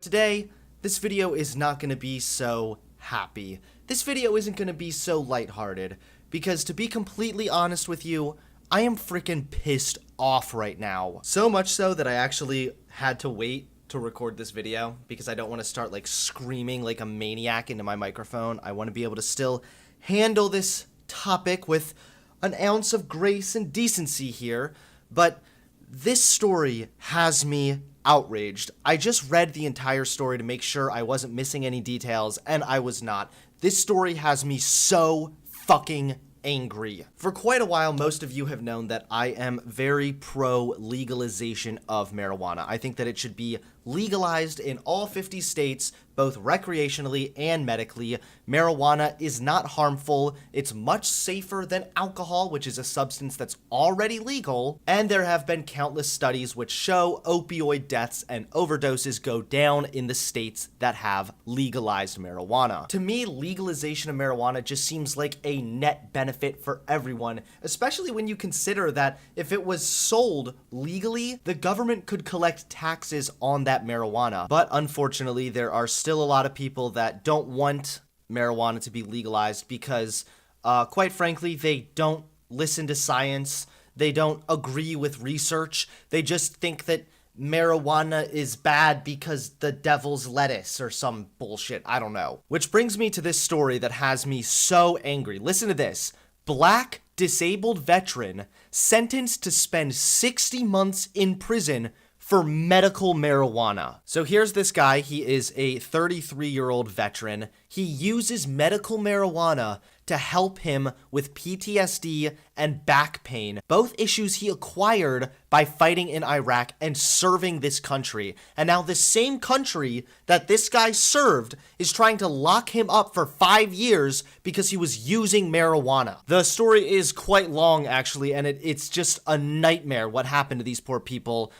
Today, this video is not going to be so happy. This video isn't going to be so lighthearted, because to be completely honest with you, I am freaking pissed off right now. So much so that I actually had to wait to record this video, because I don't want to start like screaming like a maniac into my microphone. I want to be able to still handle this topic with an ounce of grace and decency here, but this story has me outraged. I just read the entire story to make sure I wasn't missing any details, and I was not. This story has me so fucking angry. For quite a while, most of you have known that I am very pro legalization of marijuana. I think that it should be legalized in all 50 states, both recreationally and medically. Marijuana is not harmful. It's much safer than alcohol, which is a substance that's already legal. And there have been countless studies which show opioid deaths and overdoses go down in the states that have legalized marijuana. To me, legalization of marijuana just seems like a net benefit for everyone, especially when you consider that if it was sold legally, the government could collect taxes on that marijuana. But unfortunately, there are still a lot of people that don't want marijuana to be legalized because, quite frankly, they don't listen to science. They don't agree with research. They just think that marijuana is bad because the devil's lettuce or some bullshit. I don't know. Which brings me to this story that has me so angry. Listen to this. Black disabled veteran sentenced to spend 60 months in prison for medical marijuana. So here's this guy. He is a 33-year-old veteran. He uses medical marijuana to help him with PTSD and back pain, both issues he acquired by fighting in Iraq and serving this country. And now the same country that this guy served is trying to lock him up for 5 years because he was using marijuana. The story is quite long, actually, and it's just a nightmare what happened to these poor people.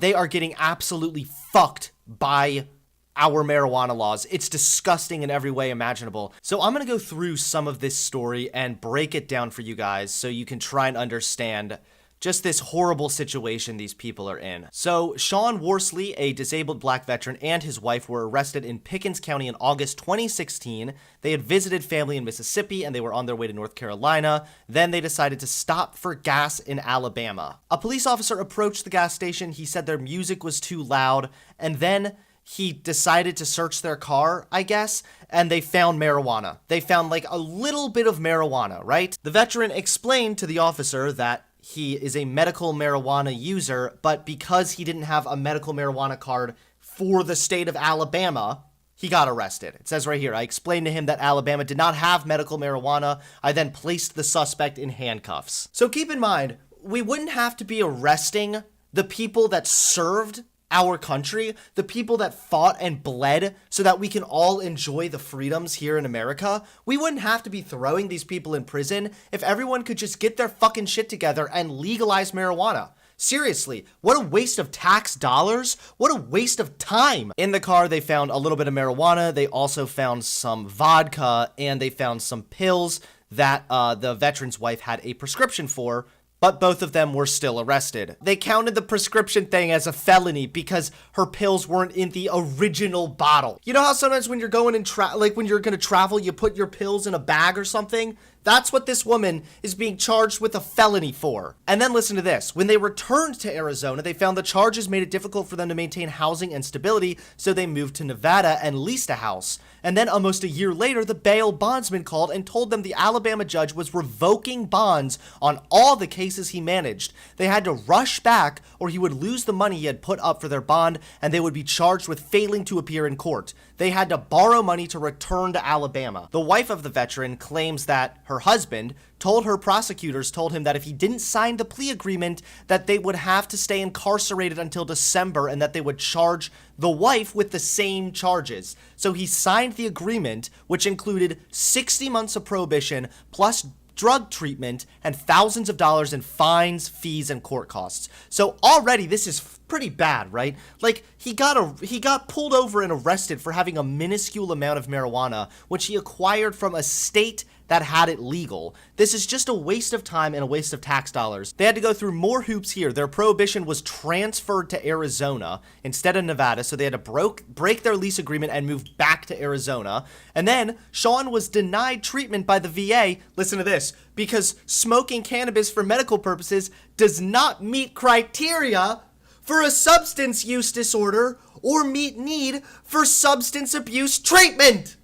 They are getting absolutely fucked by our marijuana laws. It's disgusting in every way imaginable. So I'm gonna go through some of this story and break it down for you guys so you can try and understand just this horrible situation these people are in. So Sean Worsley, a disabled black veteran, and his wife were arrested in Pickens County in August 2016. They had visited family in Mississippi and they were on their way to North Carolina. Then they decided to stop for gas in Alabama. A police officer approached the gas station. He said their music was too loud, and then he decided to search their car, I guess, and they found marijuana. They found like a little bit of marijuana, right? The veteran explained to the officer that he is a medical marijuana user, but because he didn't have a medical marijuana card for the state of Alabama, he got arrested. It says right here, I explained to him that Alabama did not have medical marijuana. I then placed the suspect in handcuffs. So keep in mind, we wouldn't have to be arresting the people that served our country, the people that fought and bled so that we can all enjoy the freedoms here in America. We wouldn't have to be throwing these people in prison if everyone could just get their fucking shit together and legalize marijuana. Seriously, what a waste of tax dollars. What a waste of time. In the car, they found a little bit of marijuana. They also found some vodka, and they found some pills that the veteran's wife had a prescription for, but both of them were still arrested. They counted the prescription thing as a felony because her pills weren't in the original bottle. You know how sometimes when you're going and when you're gonna travel, you put your pills in a bag or something? That's what this woman is being charged with a felony for. And then listen to this. When they returned to Arizona, they found the charges made it difficult for them to maintain housing and stability, so they moved to Nevada and leased a house. And then almost a year later, the bail bondsman called and told them the Alabama judge was revoking bonds on all the cases he managed. They had to rush back or he would lose the money he had put up for their bond, and they would be charged with failing to appear in court. They had to borrow money to return to Alabama. The wife of the veteran claims that her husband told him that if he didn't sign the plea agreement, that they would have to stay incarcerated until December and that they would charge the wife with the same charges. So he signed the agreement, which included 60 months of prohibition plus drug treatment and thousands of dollars in fines, fees, and court costs. So already this is pretty bad, right? Like, he got pulled over and arrested for having a minuscule amount of marijuana, which he acquired from a state that had it legal. This is just a waste of time and a waste of tax dollars. They had to go through more hoops here. Their prohibition was transferred to Arizona instead of Nevada, so they had to break their lease agreement and move back to Arizona. And then Sean was denied treatment by the VA, listen to this, because smoking cannabis for medical purposes does not meet criteria for a substance use disorder or meet need for substance abuse treatment.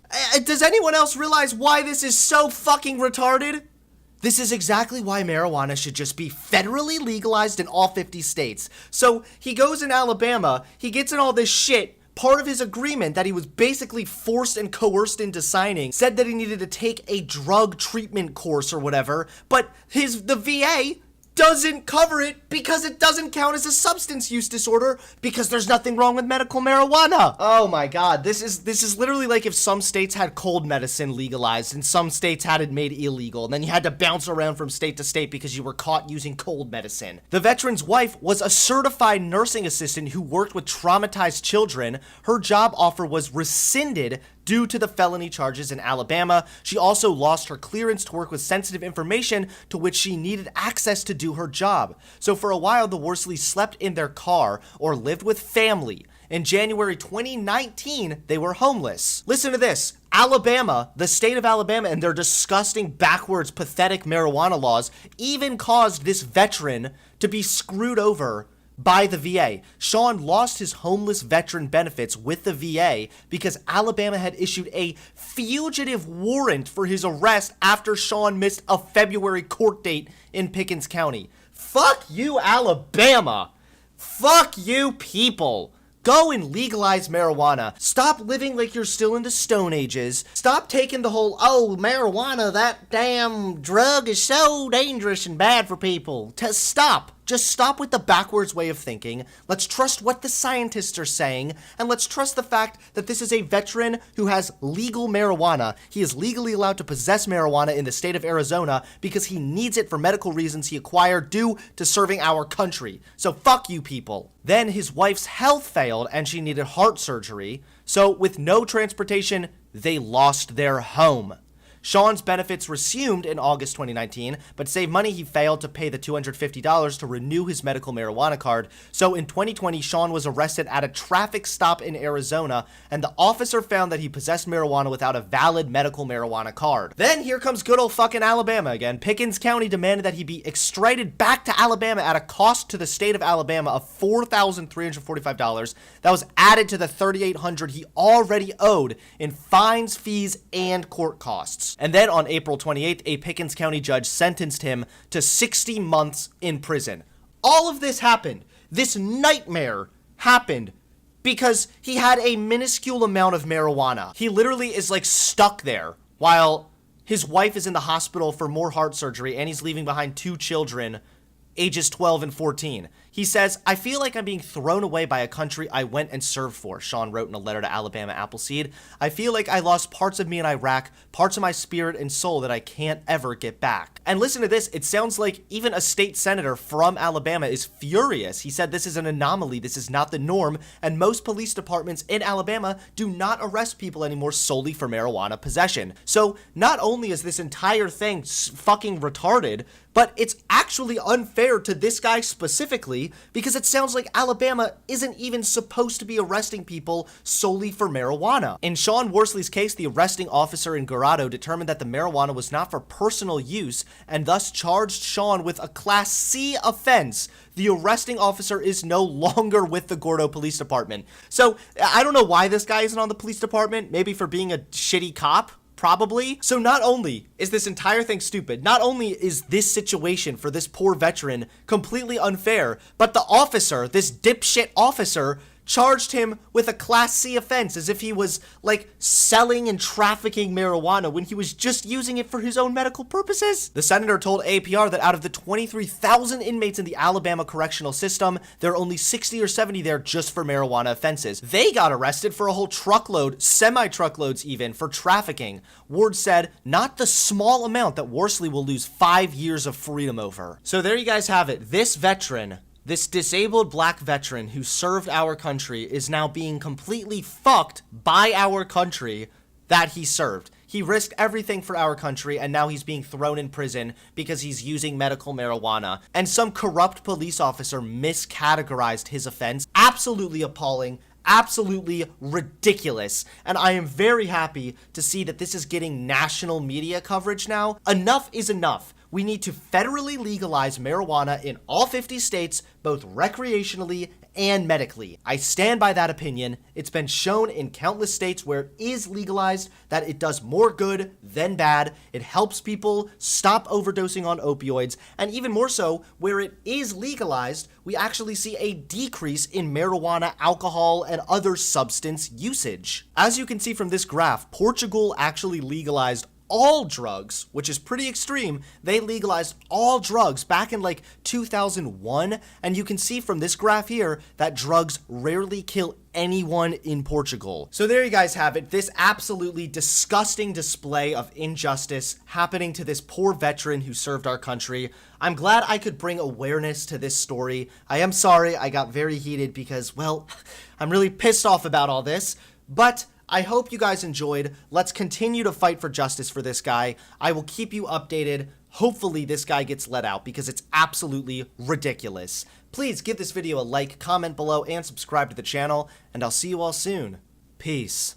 Does anyone else realize why this is so fucking retarded? This is exactly why marijuana should just be federally legalized in all 50 states. So he goes in Alabama, he gets in all this shit. Part of his agreement that he was basically forced and coerced into signing said that he needed to take a drug treatment course or whatever, but the VA doesn't cover it because it doesn't count as a substance use disorder because there's nothing wrong with medical marijuana. Oh my god, this is literally like if some states had cold medicine legalized and some states had it made illegal, and then you had to bounce around from state to state because you were caught using cold medicine. The veteran's wife was a certified nursing assistant who worked with traumatized children. Her job offer was rescinded due to the felony charges in Alabama. She also lost her clearance to work with sensitive information to which she needed access to do her job. So for a while, the Worsleys slept in their car or lived with family. In January 2019, they were homeless. Listen to this. Alabama, the state of Alabama, and their disgusting, backwards, pathetic marijuana laws even caused this veteran to be screwed over by the VA. Sean lost his homeless veteran benefits with the VA because Alabama had issued a fugitive warrant for his arrest after Sean missed a February court date in Pickens County. Fuck you, Alabama. Fuck you, people. Go and legalize marijuana. Stop living like you're still in the Stone Ages. Stop taking the whole, oh, marijuana, that damn drug is so dangerous and bad for people. Stop. Just stop with the backwards way of thinking. Let's trust what the scientists are saying, and let's trust the fact that this is a veteran who has legal marijuana. He is legally allowed to possess marijuana in the state of Arizona because he needs it for medical reasons he acquired due to serving our country. So fuck you people. Then his wife's health failed and she needed heart surgery. So with no transportation, they lost their home. Sean's benefits resumed in August 2019, but to save money, he failed to pay the $250 to renew his medical marijuana card. So in 2020, Sean was arrested at a traffic stop in Arizona, and the officer found that he possessed marijuana without a valid medical marijuana card. Then here comes good old fucking Alabama again. Pickens County demanded that he be extradited back to Alabama at a cost to the state of Alabama of $4,345. That was added to the $3,800 he already owed in fines, fees, and court costs. And then on April 28th, a Pickens County judge sentenced him to 60 months in prison. All of this happened. This nightmare happened because he had a minuscule amount of marijuana. He literally is like stuck there while his wife is in the hospital for more heart surgery and he's leaving behind 2 children, ages 12 and 14. He says, I feel like I'm being thrown away by a country I went and served for, Sean wrote in a letter to Alabama Appleseed. I feel like I lost parts of me in Iraq, parts of my spirit and soul that I can't ever get back. And listen to this, it sounds like even a state senator from Alabama is furious. He said this is an anomaly, this is not the norm, and most police departments in Alabama do not arrest people anymore solely for marijuana possession. So not only is this entire thing fucking retarded, but it's actually unfair to this guy specifically because it sounds like Alabama isn't even supposed to be arresting people solely for marijuana. In Sean Worsley's case, the arresting officer in Garado determined that the marijuana was not for personal use and thus charged Sean with a Class C offense. The arresting officer is no longer with the Gordo Police Department. So I don't know why this guy isn't on the police department, maybe for being a shitty cop. Probably. So not only is this entire thing stupid, not only is this situation for this poor veteran completely unfair, but the officer, this dipshit officer, charged him with a Class C offense as if he was like selling and trafficking marijuana when he was just using it for his own medical purposes. The senator told APR that out of the 23,000 inmates in the Alabama correctional system, there are only 60 or 70 there just for marijuana offenses. They got arrested for a whole truckload, semi-truckloads even, for trafficking. Ward said, not the small amount that Worsley will lose 5 years of freedom over. So there you guys have it. This veteran This disabled black veteran who served our country is now being completely fucked by our country that he served. He risked everything for our country, and now he's being thrown in prison because he's using medical marijuana. And some corrupt police officer miscategorized his offense. Absolutely appalling. Absolutely ridiculous. And I am very happy to see that this is getting national media coverage now. Enough is enough. We need to federally legalize marijuana in all 50 states, both recreationally and medically. I stand by that opinion. It's been shown in countless states where it is legalized that it does more good than bad. It helps people stop overdosing on opioids, and even more so, where it is legalized, we actually see a decrease in marijuana, alcohol, and other substance usage. As you can see from this graph, Portugal actually legalized all drugs, which is pretty extreme. They legalized all drugs back in like 2001, and you can see from this graph here that drugs rarely kill anyone in Portugal. So there you guys have it, this absolutely disgusting display of injustice happening to this poor veteran who served our country. I'm glad I could bring awareness to this story. I am sorry I got very heated because, well, I'm really pissed off about all this, but I hope you guys enjoyed. Let's continue to fight for justice for this guy. I will keep you updated. Hopefully this guy gets let out because it's absolutely ridiculous. Please give this video a like, comment below, and subscribe to the channel, and I'll see you all soon. Peace.